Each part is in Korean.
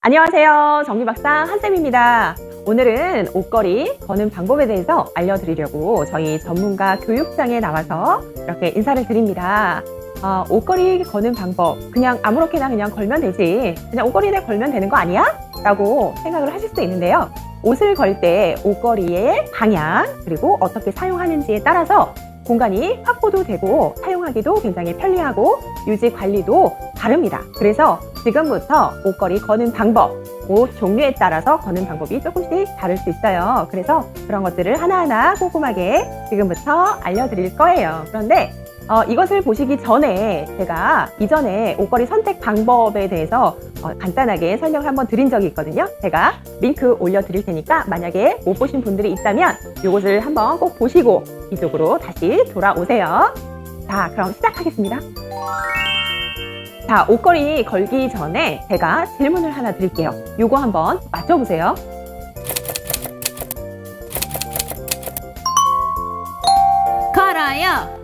안녕하세요. 정비박사 한쌤입니다. 오늘은 옷걸이 거는 방법에 대해서 알려드리려고 저희 전문가 교육장에 나와서 이렇게 인사를 드립니다. 옷걸이 거는 방법 그냥 아무렇게나 그냥 걸면 되지, 그냥 옷걸이에 걸면 되는 거 아니야? 라고 생각을 하실 수 있는데요. 옷을 걸 때 옷걸이의 방향 그리고 어떻게 사용하는지에 따라서 공간이 확보도 되고 사용하기도 굉장히 편리하고 유지 관리도 다릅니다. 그래서 지금부터 옷걸이 거는 방법, 옷 종류에 따라서 거는 방법이 조금씩 다를 수 있어요. 그래서 그런 것들을 하나하나 꼼꼼하게 지금부터 알려드릴 거예요. 그런데 이것을 보시기 전에 제가 이전에 옷걸이 선택 방법에 대해서 간단하게 설명을 한번 드린 적이 있거든요. 제가 링크 올려드릴 테니까 만약에 못 보신 분들이 있다면 이것을 한번 꼭 보시고 이쪽으로 다시 돌아오세요. 자, 그럼 시작하겠습니다. 자, 옷걸이 걸기 전에 제가 질문을 하나 드릴게요. 요거 한번 맞춰보세요. 걸어요.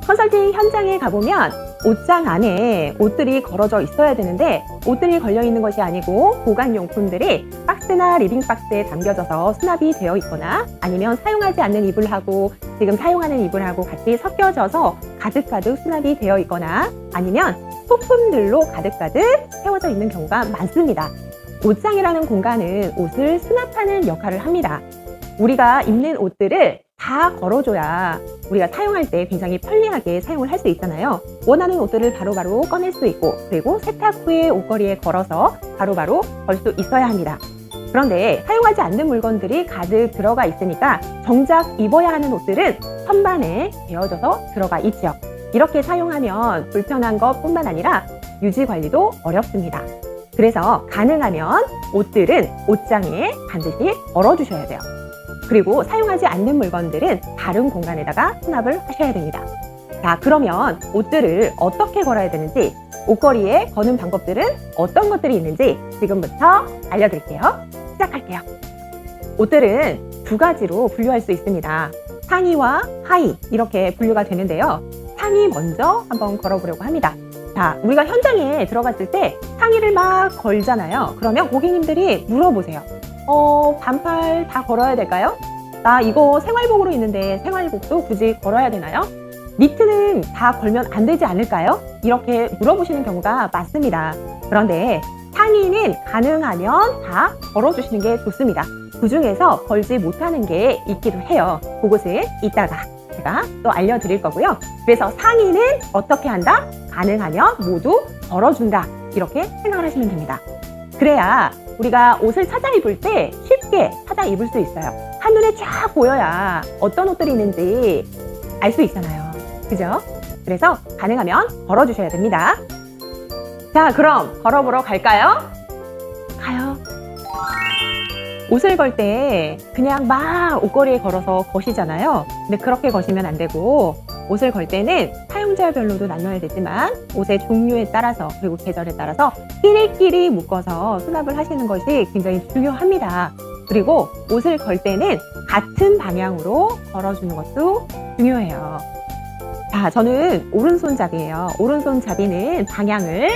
컨설팅 현장에 가보면 옷장 안에 옷들이 걸어져 있어야 되는데 옷들이 걸려 있는 것이 아니고 보관용품들이 박스나 리빙박스에 담겨져서 수납이 되어 있거나 아니면 사용하지 않는 이불하고 지금 사용하는 이불하고 같이 섞여져서 가득가득 수납이 되어 있거나 아니면 소품들로 가득가득 채워져 있는 경우가 많습니다. 옷장이라는 공간은 옷을 수납하는 역할을 합니다. 우리가 입는 옷들을 다 걸어줘야 우리가 사용할 때 굉장히 편리하게 사용을 할 수 있잖아요. 원하는 옷들을 바로바로 꺼낼 수 있고 그리고 세탁 후에 옷걸이에 걸어서 바로바로 걸 수 있어야 합니다. 그런데 사용하지 않는 물건들이 가득 들어가 있으니까 정작 입어야 하는 옷들은 선반에 베어져서 들어가 있죠. 이렇게 사용하면 불편한 것뿐만 아니라 유지 관리도 어렵습니다. 그래서 가능하면 옷들은 옷장에 반드시 걸어주셔야 돼요. 그리고 사용하지 않는 물건들은 다른 공간에다가 수납을 하셔야 됩니다. 자, 그러면 옷들을 어떻게 걸어야 되는지, 옷걸이에 거는 방법들은 어떤 것들이 있는지 지금부터 알려드릴게요. 시작할게요. 옷들은 두 가지로 분류할 수 있습니다. 상의와 하의 이렇게 분류가 되는데요. 상의 먼저 한번 걸어보려고 합니다. 자, 우리가 현장에 들어갔을 때 상의를 막 걸잖아요. 그러면 고객님들이 물어보세요. 반팔 다 걸어야 될까요? 나 이거 생활복으로 있는데 생활복도 굳이 걸어야 되나요? 니트는 다 걸면 안 되지 않을까요? 이렇게 물어보시는 경우가 많습니다. 그런데 상의는 가능하면 다 걸어주시는 게 좋습니다. 그 중에서 걸지 못하는 게 있기도 해요. 그것은 이따가 제가 또 알려드릴 거고요. 그래서 상의는 어떻게 한다? 가능하면 모두 걸어준다. 이렇게 생각을 하시면 됩니다. 그래야 우리가 옷을 찾아 입을 때 쉽게 찾아 입을 수 있어요. 한눈에 쫙 보여야 어떤 옷들이 있는지 알 수 있잖아요. 그죠? 그래서 가능하면 걸어주셔야 됩니다. 자, 그럼 걸어보러 갈까요? 가요. 옷을 걸 때 그냥 막 옷걸이에 걸어서 거시잖아요. 근데 그렇게 거시면 안 되고 옷을 걸 때는 사용자별로도 나눠야 되지만 옷의 종류에 따라서 그리고 계절에 따라서 끼리끼리 묶어서 수납을 하시는 것이 굉장히 중요합니다. 그리고 옷을 걸 때는 같은 방향으로 걸어주는 것도 중요해요. 자, 저는 오른손잡이에요. 오른손잡이는 방향을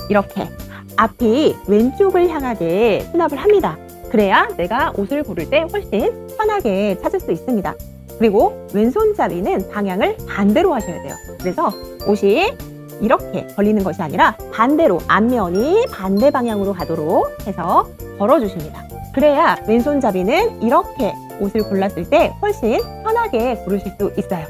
이렇게 앞이 왼쪽을 향하게 수납을 합니다. 그래야 내가 옷을 고를 때 훨씬 편하게 찾을 수 있습니다. 그리고 왼손잡이는 방향을 반대로 하셔야 돼요. 그래서 옷이 이렇게 걸리는 것이 아니라 반대로 앞면이 반대 방향으로 가도록 해서 걸어주십니다. 그래야 왼손잡이는 이렇게 옷을 골랐을 때 훨씬 편하게 고르실 수 있어요.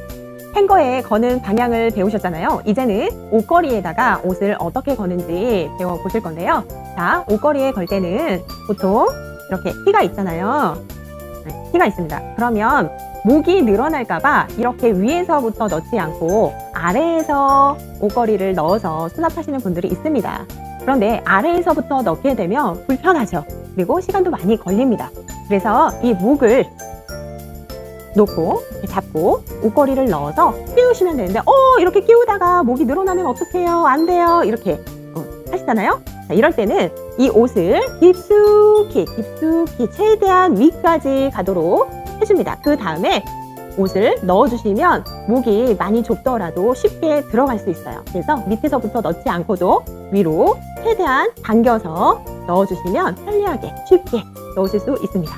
행거에 거는 방향을 배우셨잖아요. 이제는 옷걸이에다가 옷을 어떻게 거는지 배워보실 건데요. 자, 옷걸이에 걸 때는 보통 이렇게 티가 있잖아요. 네, 티가 있습니다. 그러면 목이 늘어날까봐 이렇게 위에서부터 넣지 않고 아래에서 옷걸이를 넣어서 수납하시는 분들이 있습니다. 그런데 아래에서부터 넣게 되면 불편하죠. 그리고 시간도 많이 걸립니다. 그래서 이 목을 놓고 이렇게 잡고 옷걸이를 넣어서 끼우시면 되는데 이렇게 끼우다가 목이 늘어나면 어떡해요? 안 돼요. 이렇게 하시잖아요. 자, 이럴 때는 이 옷을 깊숙이 최대한 위까지 가도록 해줍니다. 그 다음에 옷을 넣어주시면 목이 많이 좁더라도 쉽게 들어갈 수 있어요. 그래서 밑에서부터 넣지 않고도 위로 최대한 당겨서 넣어주시면 편리하게 쉽게 넣으실 수 있습니다.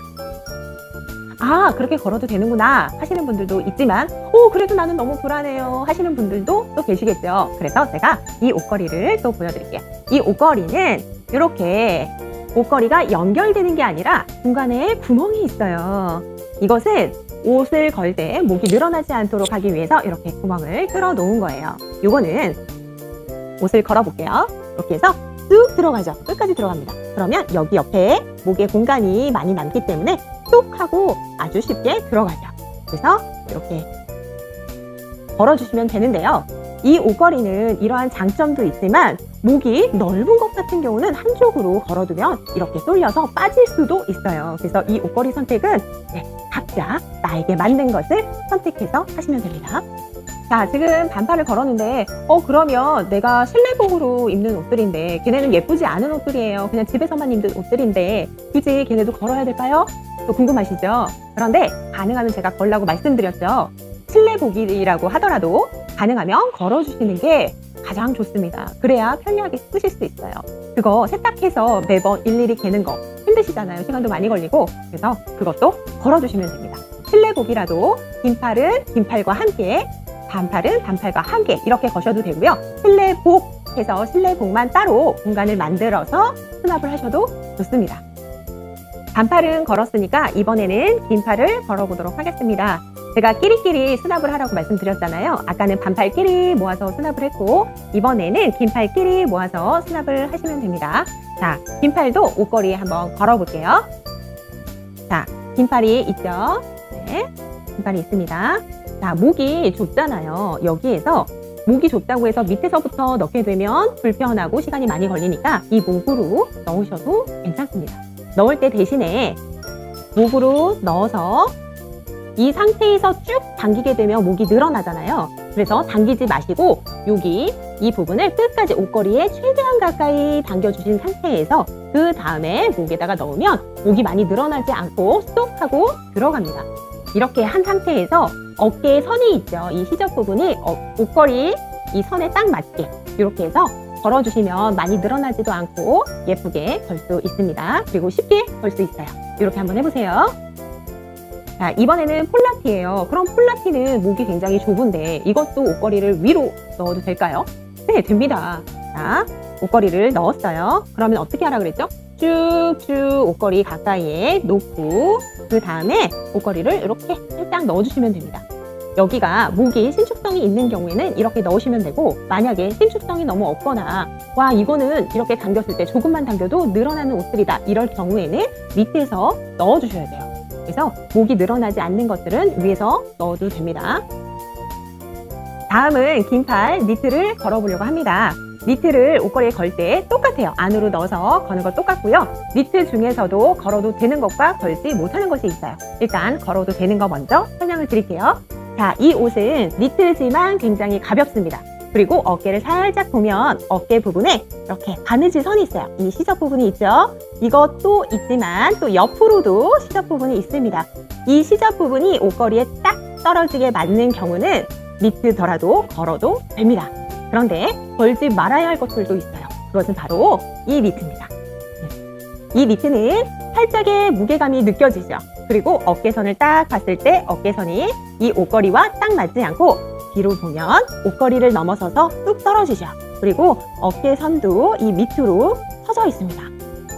아, 그렇게 걸어도 되는구나 하시는 분들도 있지만 그래도 나는 너무 불안해요 하시는 분들도 또 계시겠죠. 그래서 제가 이 옷걸이를 또 보여드릴게요. 이 옷걸이는 이렇게 옷걸이가 연결되는 게 아니라 중간에 구멍이 있어요. 이것은 옷을 걸 때 목이 늘어나지 않도록 하기 위해서 이렇게 구멍을 뚫어 놓은 거예요. 요거는 옷을 걸어 볼게요. 이렇게 해서 쑥 들어가죠. 끝까지 들어갑니다. 그러면 여기 옆에 목에 공간이 많이 남기 때문에 쑥 하고 아주 쉽게 들어가죠. 그래서 이렇게 걸어주시면 되는데요. 이 옷걸이는 이러한 장점도 있지만 목이 넓은 것 같은 경우는 한쪽으로 걸어두면 이렇게 쏠려서 빠질 수도 있어요. 그래서 이 옷걸이 선택은 각자 나에게 맞는 것을 선택해서 하시면 됩니다. 자, 지금 반팔을 걸었는데 그러면 내가 실내복으로 입는 옷들인데 걔네는 예쁘지 않은 옷들이에요. 그냥 집에서만 입는 옷들인데 굳이 걔네도 걸어야 될까요? 또 궁금하시죠? 그런데 가능하면 제가 걸라고 말씀드렸죠. 실내복이라고 하더라도 가능하면 걸어주시는 게 가장 좋습니다. 그래야 편리하게 쓰실 수 있어요. 그거 세탁해서 매번 일일이 개는 거 힘드시잖아요. 시간도 많이 걸리고. 그래서 그것도 걸어주시면 됩니다. 실내복이라도 긴팔은 긴팔과 함께, 반팔은 반팔과 함께 이렇게 거셔도 되고요. 실내복 해서 실내복만 따로 공간을 만들어서 수납을 하셔도 좋습니다. 반팔은 걸었으니까 이번에는 긴팔을 걸어보도록 하겠습니다. 제가 끼리끼리 수납을 하라고 말씀드렸잖아요. 아까는 반팔 끼리 모아서 수납을 했고 이번에는 긴팔 끼리 모아서 수납을 하시면 됩니다. 자, 긴팔도 옷걸이에 한번 걸어볼게요. 자, 긴팔이 있죠? 네, 긴팔이 있습니다. 자, 목이 좁잖아요. 여기에서 목이 좁다고 해서 밑에서부터 넣게 되면 불편하고 시간이 많이 걸리니까 이 목으로 넣으셔도 괜찮습니다. 넣을 때 대신에 목으로 넣어서 이 상태에서 쭉 당기게 되면 목이 늘어나잖아요. 그래서 당기지 마시고 여기 이 부분을 끝까지 옷걸이에 최대한 가까이 당겨주신 상태에서 그 다음에 목에다가 넣으면 목이 많이 늘어나지 않고 쏙 하고 들어갑니다. 이렇게 한 상태에서 어깨에 선이 있죠. 이 시접 부분이 옷걸이 이 선에 딱 맞게 이렇게 해서 걸어주시면 많이 늘어나지도 않고 예쁘게 걸 수 있습니다. 그리고 쉽게 걸 수 있어요. 이렇게 한번 해보세요. 자, 이번에는 폴라티예요. 그럼 폴라티는 목이 굉장히 좁은데 이것도 옷걸이를 위로 넣어도 될까요? 네, 됩니다. 자, 옷걸이를 넣었어요. 그러면 어떻게 하라 그랬죠? 쭉쭉 옷걸이 가까이에 놓고 그 다음에 옷걸이를 이렇게 살짝 넣어주시면 됩니다. 여기가 목이 신축성이 있는 경우에는 이렇게 넣으시면 되고 만약에 신축성이 너무 없거나 와 이거는 이렇게 당겼을 때 조금만 당겨도 늘어나는 옷들이다 이럴 경우에는 밑에서 넣어주셔야 돼요. 그래서 목이 늘어나지 않는 것들은 위에서 넣어도 됩니다. 다음은 긴팔 니트를 걸어보려고 합니다. 니트를 옷걸이에 걸 때 똑같아요. 안으로 넣어서 거는 거 똑같고요. 니트 중에서도 걸어도 되는 것과 걸지 못하는 것이 있어요. 일단 걸어도 되는 거 먼저 설명을 드릴게요. 자, 이 옷은 니트지만 굉장히 가볍습니다. 그리고 어깨를 살짝 보면 어깨 부분에 이렇게 바느질 선이 있어요. 이 시접 부분이 있죠. 이것도 있지만 또 옆으로도 시접 부분이 있습니다. 이 시접 부분이 옷걸이에 딱 떨어지게 맞는 경우는 니트더라도 걸어도 됩니다. 그런데 걸지 말아야 할 것들도 있어요. 그것은 바로 이 니트입니다. 이 니트는 살짝의 무게감이 느껴지죠. 그리고 어깨선을 딱 봤을 때 어깨선이 이 옷걸이와 딱 맞지 않고 뒤로 보면 옷걸이를 넘어서서 뚝 떨어지죠. 그리고 어깨선도 이 밑으로 처져 있습니다.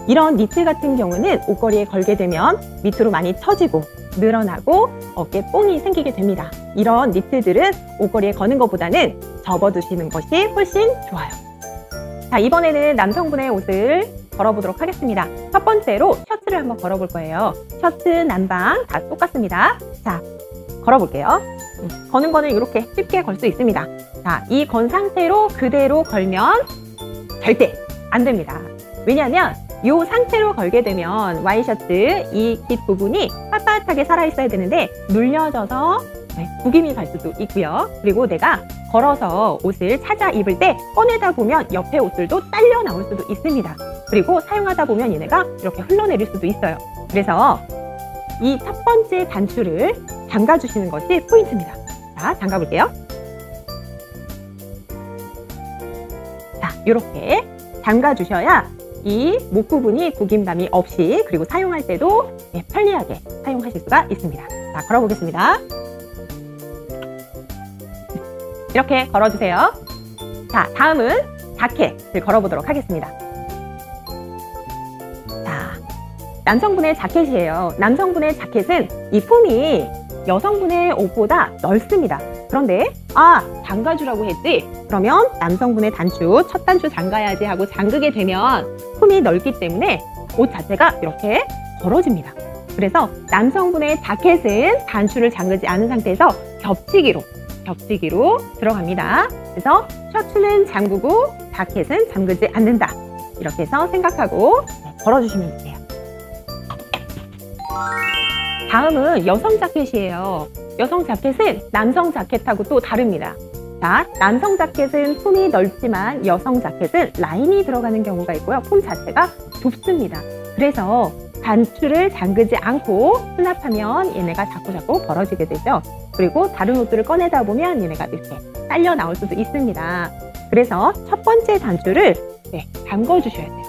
이런 니트 같은 경우는 옷걸이에 걸게 되면 밑으로 많이 처지고 늘어나고 어깨 뽕이 생기게 됩니다. 이런 니트들은 옷걸이에 거는 것보다는 접어두시는 것이 훨씬 좋아요. 자, 이번에는 남성분의 옷을 걸어보도록 하겠습니다. 첫 번째로 셔츠를 한번 걸어볼 거예요. 셔츠, 남방 다 똑같습니다. 자, 걸어볼게요. 거는 거는 이렇게 쉽게 걸 수 있습니다. 자, 이 건 상태로 그대로 걸면 절대 안 됩니다. 왜냐하면 이 상태로 걸게 되면 와이셔츠 이 뒷부분이 빳빳하게 살아있어야 되는데 눌려져서 구김이 갈 수도 있고요. 그리고 내가 걸어서 옷을 찾아 입을 때 꺼내다 보면 옆에 옷들도 딸려 나올 수도 있습니다. 그리고 사용하다 보면 얘네가 이렇게 흘러내릴 수도 있어요. 그래서 이 첫 번째 단추를 잠가주시는 것이 포인트입니다. 자, 잠가볼게요. 자, 이렇게 잠가주셔야 이 목 부분이 구김감이 없이 그리고 사용할 때도 편리하게 사용하실 수가 있습니다. 자, 걸어보겠습니다. 이렇게 걸어주세요. 자, 다음은 자켓을 걸어보도록 하겠습니다. 자, 남성분의 자켓이에요. 남성분의 자켓은 이 품이 여성분의 옷보다 넓습니다. 그런데 잠가주라고 했지? 그러면 남성분의 단추, 첫 단추 잠가야지 하고 잠그게 되면 품이 넓기 때문에 옷 자체가 이렇게 벌어집니다. 그래서 남성분의 자켓은 단추를 잠그지 않은 상태에서 겹치기로 들어갑니다. 그래서 셔츠는 잠그고 자켓은 잠그지 않는다. 이렇게 해서 생각하고 걸어주시면 돼요. 다음은 여성 자켓이에요. 여성 자켓은 남성 자켓하고 또 다릅니다. 자, 남성 자켓은 품이 넓지만 여성 자켓은 라인이 들어가는 경우가 있고요. 품 자체가 좁습니다. 그래서 단추를 잠그지 않고 수납하면 얘네가 자꾸자꾸 벌어지게 되죠. 그리고 다른 옷들을 꺼내다 보면 얘네가 이렇게 딸려 나올 수도 있습니다. 그래서 첫 번째 단추를 잠궈주셔야 돼요.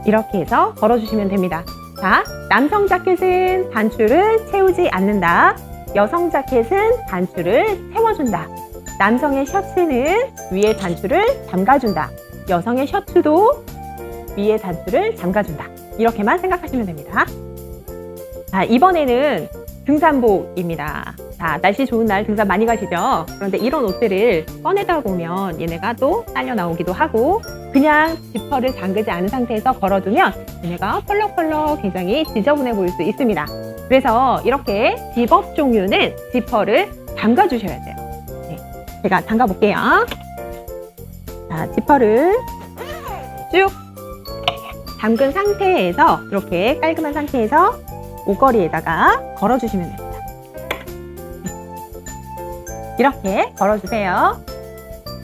이렇게 해서 걸어주시면 됩니다. 자, 남성 자켓은 단추를 채우지 않는다. 여성 자켓은 단추를 채워준다. 남성의 셔츠는 위에 단추를 잠가준다. 여성의 셔츠도 위에 단추를 잠가준다. 이렇게만 생각하시면 됩니다. 자, 이번에는 등산복입니다. 자, 날씨 좋은 날 등산 많이 가시죠? 그런데 이런 옷들을 꺼내다 보면 얘네가 또 딸려 나오기도 하고 그냥 지퍼를 잠그지 않은 상태에서 걸어두면 얘네가 펄럭펄럭 굉장히 지저분해 보일 수 있습니다. 그래서 이렇게 집업 종류는 지퍼를 잠가 주셔야 돼요. 제가 잠가 볼게요. 자, 지퍼를 쭉 잠근 상태에서 이렇게 깔끔한 상태에서 옷걸이에다가 걸어주시면 됩니다. 이렇게 걸어주세요.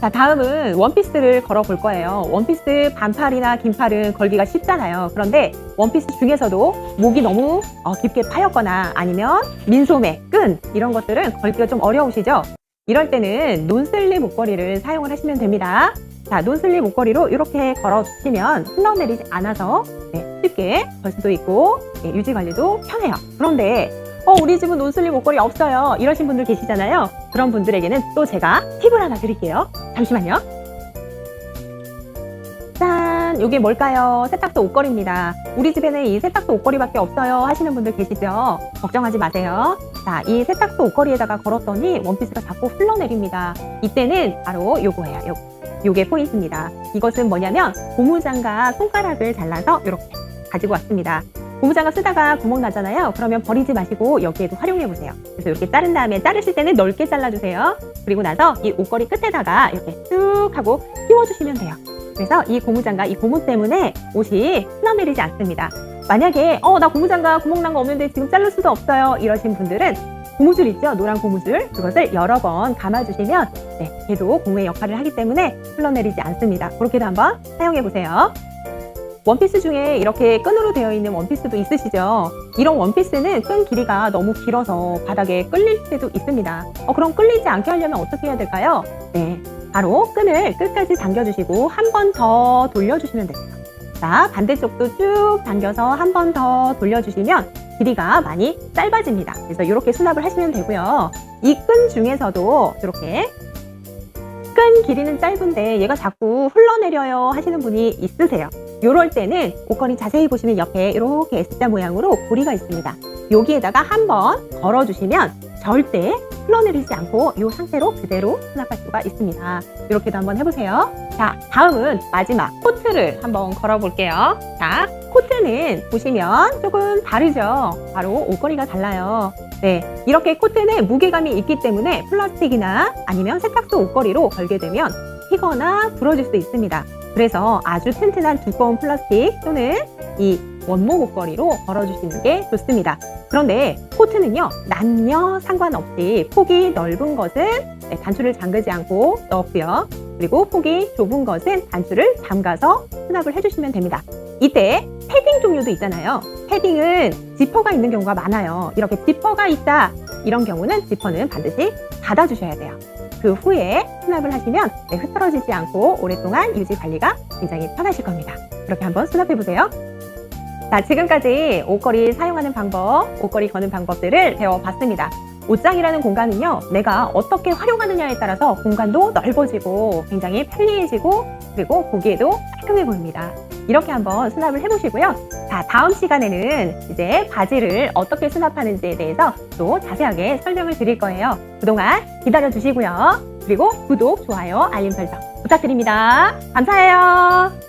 자, 다음은 원피스를 걸어 볼 거예요. 원피스 반팔이나 긴팔은 걸기가 쉽잖아요. 그런데 원피스 중에서도 목이 너무 깊게 파였거나 아니면 민소매, 끈 이런 것들은 걸기가 좀 어려우시죠? 이럴 때는 논슬립 목걸이를 사용을 하시면 됩니다. 자, 논슬립 목걸이로 이렇게 걸어주시면 흘러내리지 않아서 쉽게 걸 수도 있고 유지 관리도 편해요. 그런데 우리 집은 논슬립 목걸이 없어요 이러신 분들 계시잖아요. 그런 분들에게는 또 제가 팁을 하나 드릴게요. 잠시만요. 짠! 이게 뭘까요? 세탁소 옷걸이입니다. 우리 집에는 이 세탁소 옷걸이밖에 없어요 하시는 분들 계시죠? 걱정하지 마세요. 자, 이 세탁소 옷걸이에다가 걸었더니 원피스가 자꾸 흘러내립니다. 이때는 바로 요거예요. 요게 포인트입니다. 이것은 뭐냐면 고무장갑 손가락을 잘라서 이렇게 가지고 왔습니다. 고무장갑 쓰다가 구멍 나잖아요. 그러면 버리지 마시고 여기에도 활용해 보세요. 그래서 이렇게 자른 다음에 자르실 때는 넓게 잘라주세요. 그리고 나서 이 옷걸이 끝에다가 이렇게 쑥 하고 끼워주시면 돼요. 그래서 이 고무장갑, 이 고무 때문에 옷이 흘러내리지 않습니다. 만약에 나 고무장갑 구멍 난 거 없는데 지금 자를 수도 없어요 이러신 분들은 고무줄 있죠? 노란 고무줄 그것을 여러 번 감아주시면 걔도 고무의 역할을 하기 때문에 흘러내리지 않습니다. 그렇게도 한번 사용해 보세요. 원피스 중에 이렇게 끈으로 되어 있는 원피스도 있으시죠? 이런 원피스는 끈 길이가 너무 길어서 바닥에 끌릴 때도 있습니다. 그럼 끌리지 않게 하려면 어떻게 해야 될까요? 바로 끈을 끝까지 당겨주시고 한 번 더 돌려주시면 됩니다. 자, 반대쪽도 쭉 당겨서 한 번 더 돌려주시면 길이가 많이 짧아집니다. 그래서 이렇게 수납을 하시면 되고요. 이 끈 중에서도 이렇게 끈 길이는 짧은데 얘가 자꾸 흘러내려요 하시는 분이 있으세요. 이럴 때는 옷걸이 자세히 보시면 옆에 이렇게 S자 모양으로 고리가 있습니다. 여기에다가 한번 걸어주시면 절대 흘러내리지 않고 이 상태로 그대로 수납할 수가 있습니다. 이렇게도 한번 해보세요. 자, 다음은 마지막 코트를 한번 걸어볼게요. 자, 코트는 보시면 조금 다르죠? 바로 옷걸이가 달라요. 이렇게 코트는 무게감이 있기 때문에 플라스틱이나 아니면 세탁소 옷걸이로 걸게 되면 튀거나 부러질 수 있습니다. 그래서 아주 튼튼한 두꺼운 플라스틱 또는 이 원목 옷걸이로 걸어주시는 게 좋습니다. 그런데 코트는요, 남녀 상관없이 폭이 넓은 것은 단추를 잠그지 않고 넣고요. 그리고 폭이 좁은 것은 단추를 잠가서 수납을 해주시면 됩니다. 이때 패딩 종류도 있잖아요. 패딩은 지퍼가 있는 경우가 많아요. 이렇게 지퍼가 있다. 이런 경우는 지퍼는 반드시 닫아주셔야 돼요. 그 후에 수납을 하시면 흐트러지지 않고 오랫동안 유지 관리가 굉장히 편하실 겁니다. 그렇게 한번 수납해 보세요. 자, 지금까지 옷걸이 사용하는 방법, 옷걸이 거는 방법들을 배워봤습니다. 옷장이라는 공간은요, 내가 어떻게 활용하느냐에 따라서 공간도 넓어지고 굉장히 편리해지고 그리고 보기에도 깔끔해 보입니다. 이렇게 한번 수납을 해보시고요. 자, 다음 시간에는 이제 바지를 어떻게 수납하는지에 대해서 또 자세하게 설명을 드릴 거예요. 그동안 기다려 주시고요. 그리고 구독, 좋아요, 알림 설정 부탁드립니다. 감사해요.